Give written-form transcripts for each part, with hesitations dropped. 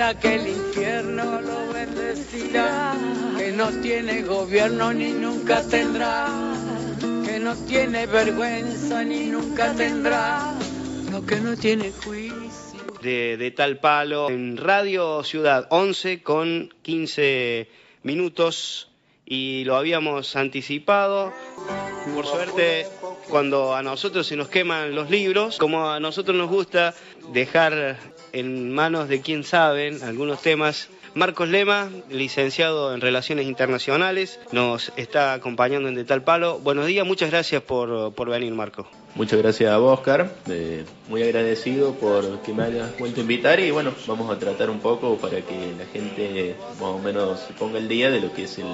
sabrá que el infierno lo bendecirá, que no tiene gobierno ni nunca tendrá, que no tiene vergüenza ni nunca tendrá, lo que no tiene juicio. De Tal Palo en Radio Ciudad 11 con 15 minutos y lo habíamos anticipado. Por suerte, cuando a nosotros se nos queman los libros, como a nosotros nos gusta dejar en manos de quien saben algunos temas, Marcos Lema, licenciado en Relaciones Internacionales, nos está acompañando en De Tal Palo. Buenos días, muchas gracias por venir, Marco. Muchas gracias a vos, Oscar. Muy agradecido por que me hayas vuelto a invitar y bueno, vamos a tratar un poco para que la gente más o menos se ponga al día de lo que es el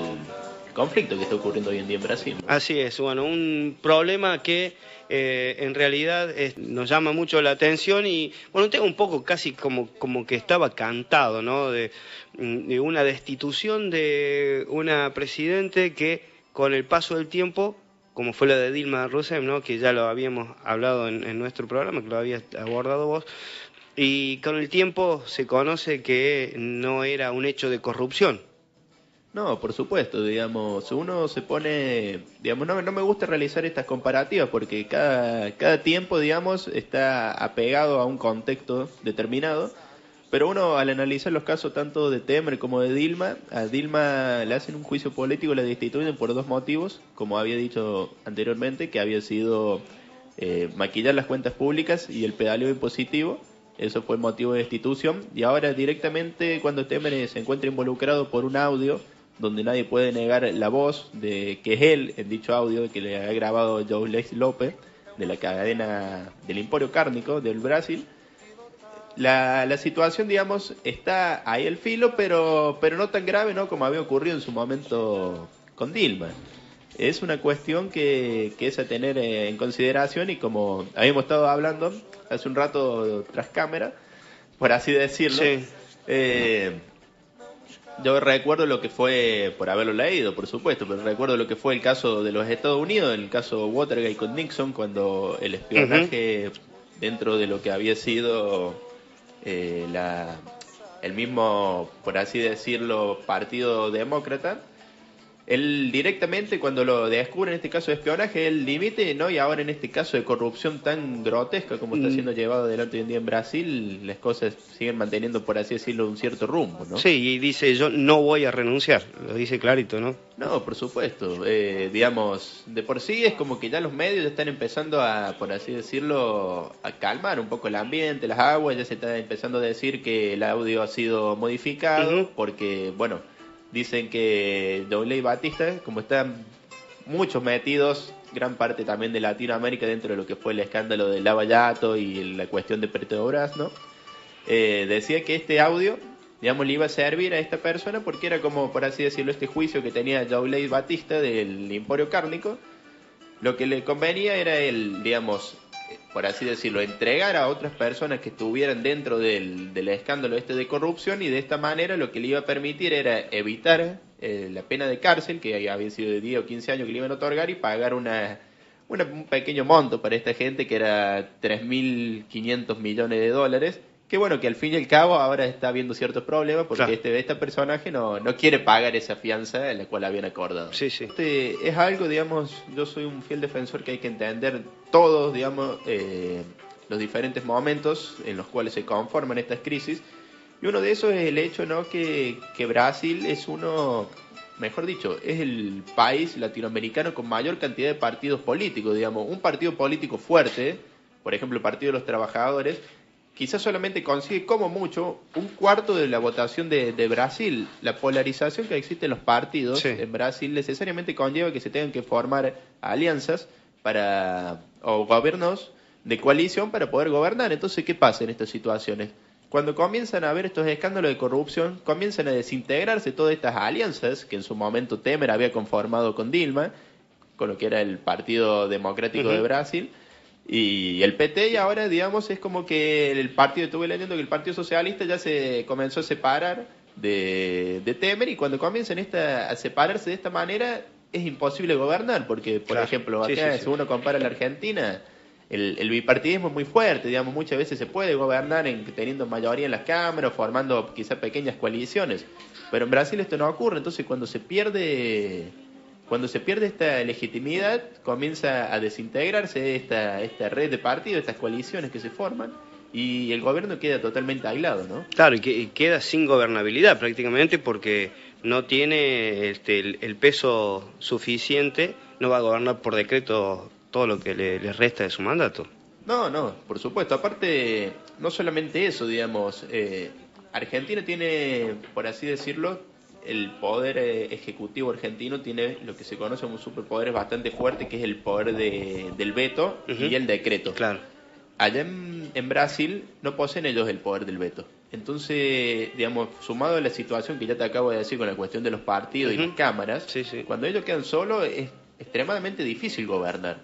conflicto que está ocurriendo hoy en día en Brasil, ¿no? Así es, bueno, un problema que en realidad nos llama mucho la atención y bueno, tengo un poco casi como que estaba cantado, ¿no? De una destitución de una presidente que con el paso del tiempo, como fue la de Dilma Rousseff, ¿no? Que ya lo habíamos hablado en nuestro programa, que lo habías abordado vos, y con el tiempo se conoce que no era un hecho de corrupción. No, por supuesto, digamos, uno se pone, digamos, no me gusta realizar estas comparativas porque cada tiempo, digamos, está apegado a un contexto determinado, pero uno al analizar los casos tanto de Temer como de Dilma, a Dilma le hacen un juicio político, la destituyen por dos motivos, como había dicho anteriormente, que había sido maquillar las cuentas públicas y el pedaleo impositivo. Eso fue el motivo de destitución, y ahora directamente cuando Temer se encuentra involucrado por un audio donde nadie puede negar la voz de que es él en dicho audio que le ha grabado João Lopes de la cadena del Emporio Cárnico del Brasil. La situación, digamos, está ahí al filo, pero no tan grave, ¿no?, como había ocurrido en su momento con Dilma. Es una cuestión que es a tener en consideración, y como habíamos estado hablando hace un rato tras cámara, por así decirlo, sí. Yo recuerdo lo que fue, por haberlo leído, por supuesto, pero recuerdo lo que fue el caso de los Estados Unidos, el caso Watergate con Nixon, cuando el espionaje dentro de lo que había sido el mismo, por así decirlo, Partido Demócrata, él directamente cuando lo descubre en este caso de espionaje, el límite, ¿no? Y ahora en este caso de corrupción tan grotesca como está siendo llevado adelante hoy en día en Brasil, las cosas siguen manteniendo, por así decirlo, un cierto rumbo, ¿no? Sí, y dice, yo no voy a renunciar, lo dice clarito, ¿no? No, por supuesto. Digamos, de por sí es como que ya los medios ya están empezando a, por así decirlo, a calmar un poco el ambiente, las aguas, ya se está empezando a decir que el audio ha sido modificado, porque, bueno, dicen que João Batista, como están muchos metidos, gran parte también de Latinoamérica dentro de lo que fue el escándalo del Lava Jato y la cuestión de Petrobras, ¿no? Decía que este audio, digamos, le iba a servir a esta persona porque era como, por así decirlo, este juicio que tenía João Batista del Emporio Cárnico. Lo que le convenía era el, digamos, por así decirlo, entregar a otras personas que estuvieran dentro del escándalo este de corrupción, y de esta manera lo que le iba a permitir era evitar la pena de cárcel, que había sido de 10 o 15 años que le iban a otorgar, y pagar un pequeño monto para esta gente que era 3.500 millones de dólares, que bueno, que al fin y al cabo ahora está habiendo ciertos problemas porque claro, este personaje no quiere pagar esa fianza en la cual habían acordado. Sí, sí. Es algo, digamos, yo soy un fiel defensor que hay que entender todos, digamos, los diferentes momentos en los cuales se conforman estas crisis, y uno de esos es el hecho, ¿no?, que Brasil es mejor dicho, es el país latinoamericano con mayor cantidad de partidos políticos, digamos, un partido político fuerte, por ejemplo el Partido de los Trabajadores, quizás solamente consigue como mucho un cuarto de la votación de Brasil. La polarización que existe en los partidos en Brasil necesariamente conlleva que se tengan que formar alianzas o gobiernos de coalición para poder gobernar. Entonces, ¿qué pasa en estas situaciones? Cuando comienzan a haber estos escándalos de corrupción, comienzan a desintegrarse todas estas alianzas que en su momento Temer había conformado con Dilma, con lo que era el Partido Democrático de Brasil, y el PT, y ahora, digamos, es como que estuve leyendo que el Partido Socialista ya se comenzó a separar de Temer, y cuando comienzan a separarse de esta manera, es imposible gobernar, porque, por ejemplo, acá, si uno compara la Argentina, el bipartidismo es muy fuerte, digamos, muchas veces se puede gobernar teniendo mayoría en las cámaras, formando quizá pequeñas coaliciones, pero en Brasil esto no ocurre. Entonces cuando se pierde esta legitimidad, comienza a desintegrarse esta red de partidos, estas coaliciones que se forman, y el gobierno queda totalmente aislado, ¿no? Claro, y queda sin gobernabilidad prácticamente porque no tiene el peso suficiente, no va a gobernar por decreto todo lo que le resta de su mandato. No, por supuesto. Aparte, no solamente eso, digamos, Argentina tiene, por así decirlo, el poder ejecutivo argentino tiene lo que se conoce como un superpoder bastante fuerte, que es el poder del veto y el decreto. Claro. Allá en Brasil no poseen ellos el poder del veto. Entonces, digamos, sumado a la situación que ya te acabo de decir con la cuestión de los partidos y las cámaras, cuando ellos quedan solos es extremadamente difícil gobernar,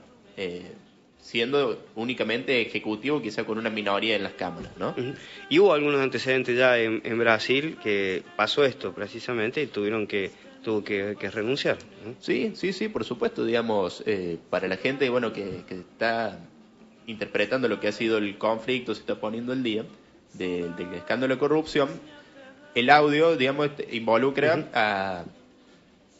siendo únicamente ejecutivo, quizá con una minoría en las cámaras, ¿no? Y hubo algunos antecedentes ya en Brasil que pasó esto precisamente y tuvo que renunciar, ¿no? Sí, por supuesto, digamos, para la gente, bueno, que está interpretando lo que ha sido el conflicto, se está poniendo el día del escándalo de corrupción, el audio, digamos, involucra a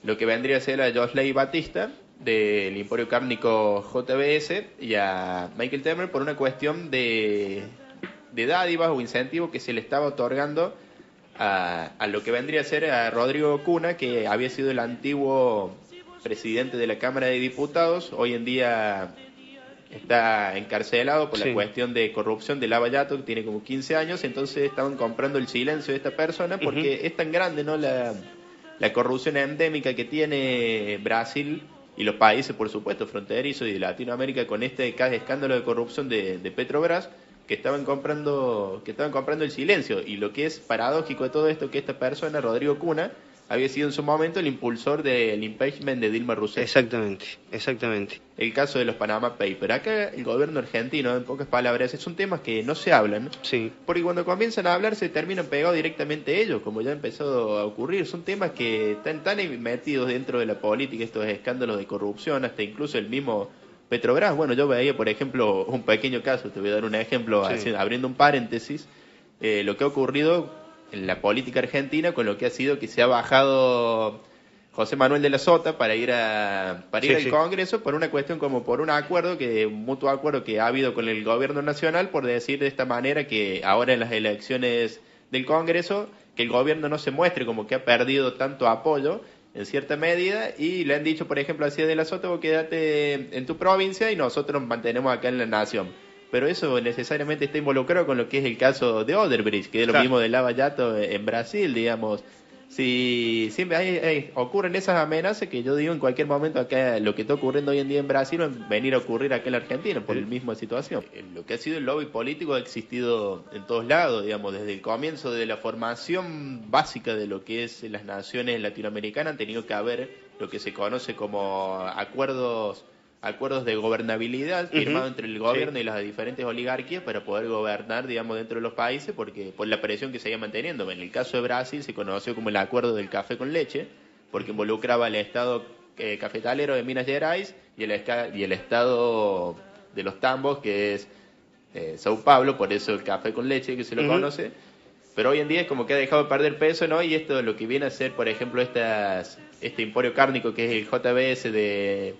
lo que vendría a ser a Josley Batista del Emporio Cárnico JBS y a Michael Temer por una cuestión de dádivas o incentivos que se le estaba otorgando a lo que vendría a ser a Rodrigo Cuna, que había sido el antiguo presidente de la Cámara de Diputados, hoy en día está encarcelado por la cuestión de corrupción de Lava Jato, que tiene como 15 años, entonces estaban comprando el silencio de esta persona porque es tan grande, ¿no?, la corrupción endémica que tiene Brasil y los países, por supuesto, fronterizos y de Latinoamérica con este escándalo de corrupción de Petrobras, que estaban comprando el silencio. Y lo que es paradójico de todo esto, que esta persona, Rodrigo Cuna, había sido en su momento el impulsor del impeachment de Dilma Rousseff. Exactamente. El caso de los Panama Papers. Acá el gobierno argentino, en pocas palabras, son temas que no se hablan, sí, porque cuando comienzan a hablar se terminan pegados directamente ellos, como ya ha empezado a ocurrir. Son temas que están tan metidos dentro de la política, estos escándalos de corrupción, hasta incluso el mismo Petrobras. Bueno, yo veía, por ejemplo, un pequeño caso, te voy a dar un ejemplo, abriendo un paréntesis, lo que ha ocurrido en la política argentina con lo que ha sido que se ha bajado José Manuel de la Sota para ir al Congreso por una cuestión como por un mutuo acuerdo que ha habido con el gobierno nacional, por decir de esta manera que ahora en las elecciones del Congreso que el gobierno no se muestre como que ha perdido tanto apoyo en cierta medida, y le han dicho, por ejemplo, así de la Sota, vos quedate en tu provincia y nosotros nos mantenemos acá en la nación. Pero eso necesariamente está involucrado con lo que es el caso de Odebrecht, que es lo mismo de Lava Jato en Brasil, digamos. Si siempre ocurren esas amenazas que yo digo en cualquier momento acá, lo que está ocurriendo hoy en día en Brasil va a venir a ocurrir acá en la Argentina por la misma situación. Lo que ha sido el lobby político ha existido en todos lados, digamos, desde el comienzo de la formación básica de lo que es las naciones latinoamericanas han tenido que haber lo que se conoce como acuerdos de gobernabilidad firmados entre el gobierno y las diferentes oligarquías para poder gobernar, digamos, dentro de los países, porque por la presión que se iba manteniendo. En el caso de Brasil se conoció como el acuerdo del café con leche, porque involucraba al Estado cafetalero de Minas Gerais y el Estado de los Tambos, que es Sao Paulo, por eso el café con leche que se lo conoce. Pero hoy en día es como que ha dejado de perder peso, ¿no? Y esto lo que viene a ser, por ejemplo, este emporio cárnico que es el JBS de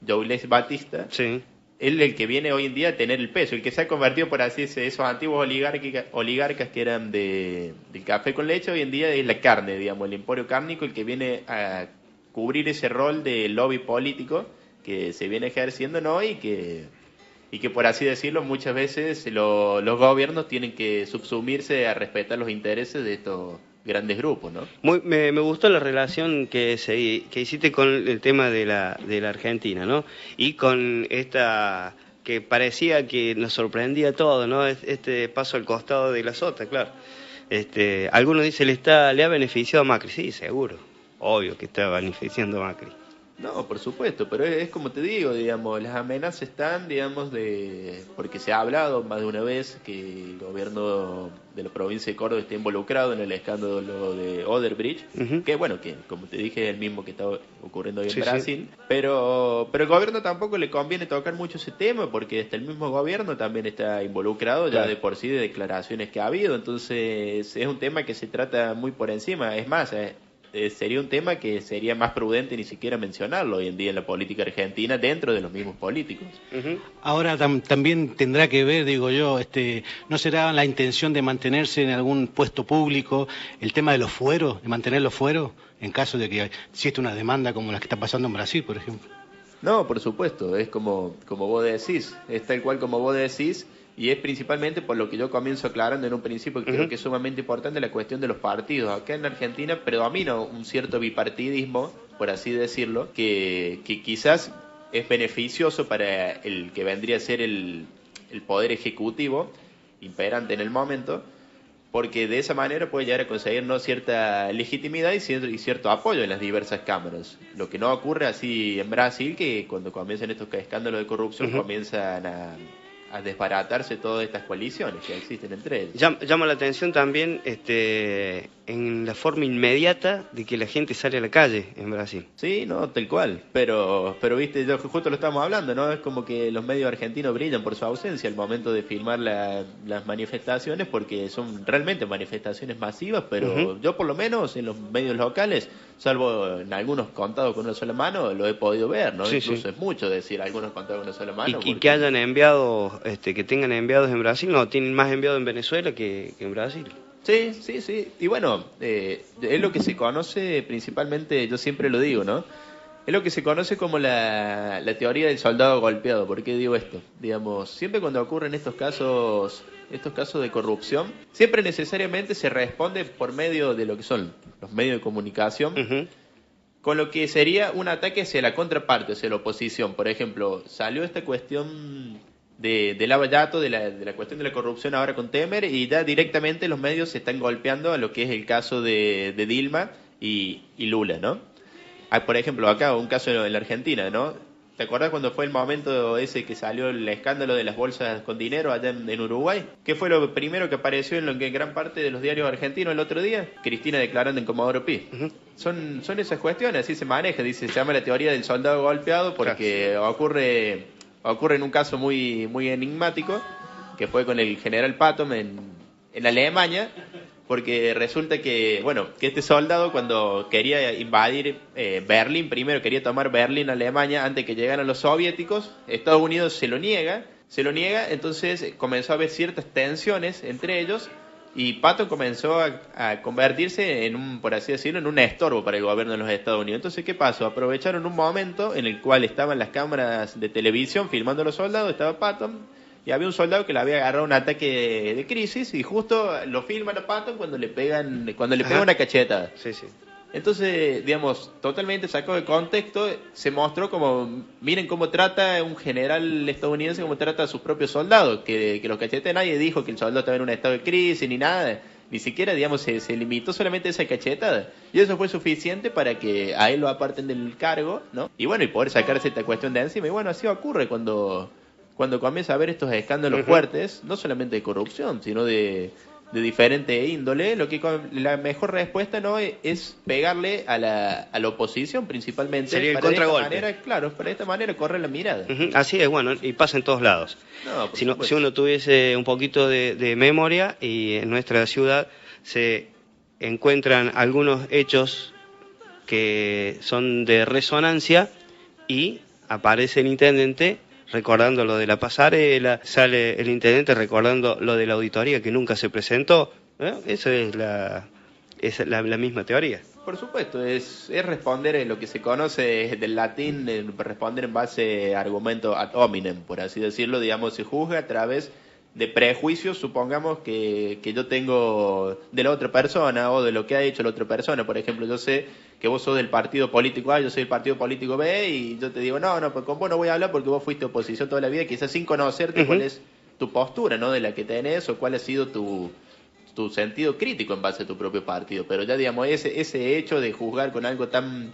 Josley Batista, él es el que viene hoy en día a tener el peso, el que se ha convertido, por así decirlo, esos antiguos oligarcas que eran del café con leche, hoy en día es la carne, digamos, el emporio cárnico, el que viene a cubrir ese rol de lobby político que se viene ejerciendo, ¿no? Y que por así decirlo, muchas veces los gobiernos tienen que subsumirse a respetar los intereses de estos grandes grupos, ¿no? Me gustó la relación que hiciste con el tema de la Argentina, ¿no? Y con esta que parecía que nos sorprendía todo, ¿no? Este paso al costado de la Sota, claro. Algunos dicen le ha beneficiado a Macri, sí, seguro, obvio que está beneficiando a Macri. No, por supuesto, pero es como te digo, digamos, las amenazas están, digamos, porque se ha hablado más de una vez que el gobierno de la provincia de Córdoba está involucrado en el escándalo de Odebrecht, que bueno, que como te dije es el mismo que está ocurriendo hoy en Brasil, sí. Pero el gobierno tampoco le conviene tocar mucho ese tema porque hasta el mismo gobierno también está involucrado ya de por sí de declaraciones que ha habido, entonces es un tema que se trata muy por encima, es más, sería un tema que sería más prudente ni siquiera mencionarlo hoy en día en la política argentina dentro de los mismos políticos. Ahora también tendrá que ver, digo yo, ¿no será la intención de mantenerse en algún puesto público el tema de los fueros, de mantener los fueros en caso de que exista una demanda como la que está pasando en Brasil, por ejemplo? No, por supuesto, es como vos decís, es tal cual como vos decís. Y es principalmente por lo que yo comienzo aclarando en un principio, que creo que es sumamente importante la cuestión de los partidos. Acá en Argentina predomina un cierto bipartidismo, por así decirlo, que quizás es beneficioso para el que vendría a ser el poder ejecutivo, imperante en el momento, porque de esa manera puede llegar a conseguir cierta legitimidad y cierto apoyo en las diversas cámaras. Lo que no ocurre así en Brasil, que cuando comienzan estos escándalos de corrupción comienzan a desbaratarse todas estas coaliciones que existen entre ellos. Llama la atención también en la forma inmediata de que la gente sale a la calle en Brasil. Sí, no, tal cual, pero viste, justo lo estamos hablando, ¿no? Es como que los medios argentinos brillan por su ausencia al momento de filmar las manifestaciones, porque son realmente manifestaciones masivas, pero yo por lo menos en los medios locales, salvo en algunos contados con una sola mano, lo he podido ver, ¿no? Sí, Incluso es mucho decir algunos contados con una sola mano. Y que hayan enviado, que tengan enviados en Brasil, no, tienen más enviados en Venezuela que en Brasil. Sí, sí, sí. Y bueno, es lo que se conoce principalmente, yo siempre lo digo, ¿no? Es lo que se conoce como la teoría del soldado golpeado. ¿Por qué digo esto? Digamos, siempre cuando ocurren estos casos de corrupción, siempre necesariamente se responde por medio de lo que son los medios de comunicación, con lo que sería un ataque hacia la contraparte, hacia la oposición. Por ejemplo, salió esta cuestión del abayato, de la cuestión de la corrupción ahora con Temer, y ya directamente los medios se están golpeando a lo que es el caso de Dilma y Lula, ¿no? Por ejemplo, acá un caso en la Argentina, ¿no? ¿Te acuerdas cuando fue el momento ese que salió el escándalo de las bolsas con dinero allá en Uruguay? ¿Qué fue lo primero que apareció en gran parte de los diarios argentinos el otro día? Cristina declarando en Comodoro Pi. Son esas cuestiones, así se maneja, se llama la teoría del soldado golpeado porque ocurre en un caso muy, muy enigmático, que fue con el general Patton en Alemania, porque resulta que este soldado cuando quería invadir Berlín, primero quería tomar Berlín, Alemania, antes que llegaran los soviéticos, Estados Unidos se lo niega, entonces comenzó a haber ciertas tensiones entre ellos, y Patton comenzó a convertirse por así decirlo, en un estorbo para el gobierno de los Estados Unidos. Entonces, ¿qué pasó? Aprovecharon un momento en el cual estaban las cámaras de televisión filmando a los soldados, estaba Patton, y había un soldado que le había agarrado un ataque de crisis, y justo lo filman a Patton cuando le pegan una cachetada. Sí, sí. Entonces, digamos, totalmente sacado de contexto, se mostró como, miren cómo trata un general estadounidense, cómo trata a sus propios soldados, que los cachetes, nadie dijo que el soldado estaba en un estado de crisis ni nada, ni siquiera, digamos, se limitó solamente a esa cachetada, y eso fue suficiente para que a él lo aparten del cargo, ¿no? Y bueno, y poder sacarse esta cuestión de encima, y bueno, así ocurre cuando comienza a haber estos escándalos fuertes, no solamente de corrupción, sino de diferente índole, la mejor respuesta no es pegarle a la oposición principalmente. Sería el para contragolpe. De esta manera, claro, para de esta manera correr la mirada. Así es, bueno, y pasa en todos lados. No, si uno tuviese un poquito de memoria, y en nuestra ciudad se encuentran algunos hechos que son de resonancia y aparece el intendente recordando lo de la pasarela, sale el intendente recordando lo de la auditoría que nunca se presentó. Esa es la misma teoría. Por supuesto, es responder lo que se conoce del latín, responder en base a argumento ad hominem, por así decirlo, digamos, se juzga a través de prejuicios, supongamos que yo tengo de la otra persona o de lo que ha hecho la otra persona. Por ejemplo, yo sé que vos sos del partido político A, yo soy del partido político B, y yo te digo, no, pues con vos no voy a hablar porque vos fuiste oposición toda la vida, quizás sin conocerte cuál es tu postura, ¿no?, de la que tenés, o cuál ha sido tu sentido crítico en base a tu propio partido. Pero ya, digamos, ese hecho de juzgar con algo tan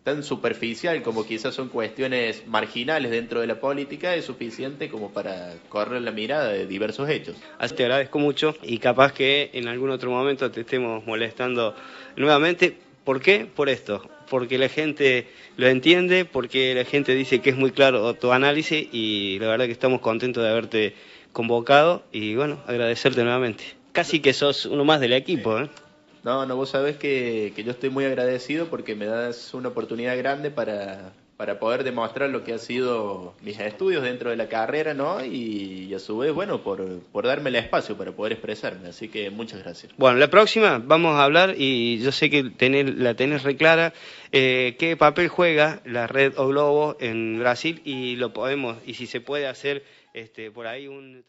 tan superficial como quizás son cuestiones marginales dentro de la política, es suficiente como para correr la mirada de diversos hechos. Así te agradezco mucho y capaz que en algún otro momento te estemos molestando nuevamente. ¿Por qué? Por esto. Porque la gente lo entiende, porque la gente dice que es muy claro tu análisis y la verdad que estamos contentos de haberte convocado y bueno, agradecerte nuevamente. Casi que sos uno más del equipo, ¿eh? No, vos sabés que yo estoy muy agradecido porque me das una oportunidad grande para poder demostrar lo que ha sido mis estudios dentro de la carrera, ¿no? Y a su vez, bueno, por darme el espacio para poder expresarme. Así que muchas gracias. Bueno, la próxima vamos a hablar y yo sé que la tenés re clara, qué papel juega la red O Globo en Brasil y lo podemos, y si se puede hacer por ahí un...